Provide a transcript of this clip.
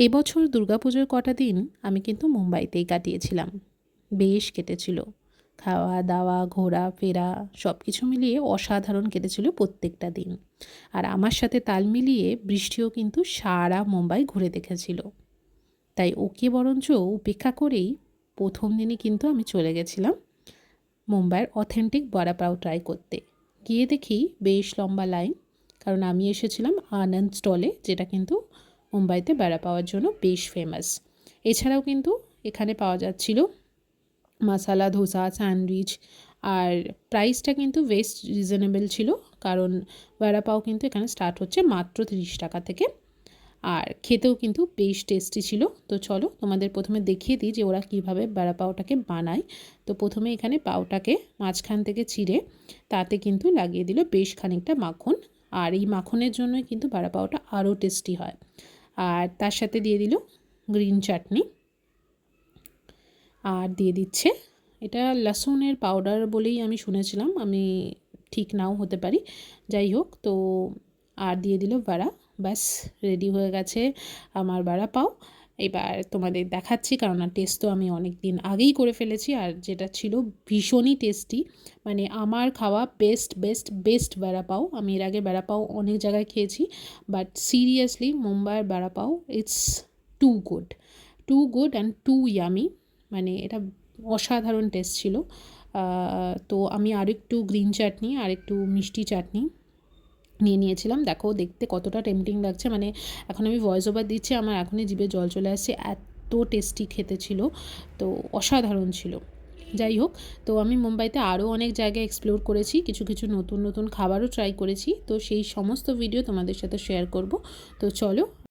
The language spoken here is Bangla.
এবছর দুর্গাপুজোর কটা দিন আমি কিন্তু মুম্বাইতেই কাটিয়েছিলাম। বেশ কেটেছিল। খাওয়া দাওয়া ঘোরা ফেরা সব কিছু মিলিয়ে অসাধারণ কেটেছিল প্রত্যেকটা দিন। আর আমার সাথে তাল মিলিয়ে বৃষ্টিও কিন্তু সারা মুম্বাই ঘুরে দেখেছিল। তাই ওকে বরঞ্চ উপেক্ষা করেই প্রথম দিনই কিন্তু আমি চলে গেছিলাম মুম্বাইয়ের অথেন্টিক বড়া পাও ট্রাই করতে। গিয়ে দেখি বেশ লম্বা লাইন, কারণ আমি এসেছিলাম আনন্দ স্টলে, যেটা কিন্তু মুম্বাইতে বড়া পাওয়ার জন্য বেশ ফেমাস। এছাড়াও কিন্তু এখানে পাওয়া যাচ্ছিল মশালা ধোসা, স্যান্ডউইচ, আর প্রাইসটা কিন্তু বেশ রিজনেবল ছিল, কারণ বড়া পাও কিন্তু এখানে স্টার্ট হচ্ছে মাত্র 30 টাকা থেকে। আর খেতেও কিন্তু বেশ টেস্টি ছিল। তো চলো তোমাদের প্রথমে দেখিয়ে দিই যে ওরা কীভাবে বড়া পাওটাকে বানায়। তো প্রথমে এখানে পাওটাকে মাঝখান থেকে চিড়ে তাতে কিন্তু লাগিয়ে দিল বেশ খানিকটা মাখন, আর এই মাখনের জন্যই কিন্তু বড়া পাওটা আরও টেস্টি হয়। আর তার সাথে দিয়ে দিল গ্রিন চাটনি, আর দিয়ে দিচ্ছে এটা লসুনের পাউডার বলেই আমি শুনেছিলাম, আমি ঠিক নাও হতে পারি, যাই হোক। তো আর দিয়ে দিল বড়া। ব্যাস রেডি হয়ে গেছে আমার বড়া পাও। এবার তোমাদের দেখাচ্ছি, কারণ টেস্ট তো আমি অনেক দিন আগেই করে ফেলেছি, আর যেটা ছিল ভীষণই টেস্টি। মানে আমার খাওয়া বেস্ট বেস্ট বেস্ট বড়া পাও। আমি এর আগে বড়া পাও অনেক জায়গায় খেয়েছি, বাট সিরিয়াসলি মুম্বাইয়ের vada pav it's too good, too good and too yummy. মানে এটা অসাধারণ টেস্ট ছিল। তো আমি আরেকটু গ্রিন চাটনি আর একটু মিষ্টি চাটনি নিয়ে নিয়েছিলাম। দেখো দেখতে কতটা টেম্পটিং লাগছে, মানে এখন আমি ভয়েস ওভার দিচ্ছি, আমার এখনই জিভে জল চলে আসছে, এত টেস্টি খেতে ছিল, তো অসাধারণ ছিল। যাই হোক, তো আমি মুম্বাইতে আরও অনেক জায়গায় এক্সপ্লোর করেছি, কিছু কিছু নতুন নতুন খাবারও ট্রাই করেছি, তো সেই সমস্ত ভিডিও তোমাদের সাথে শেয়ার করব। তো চলো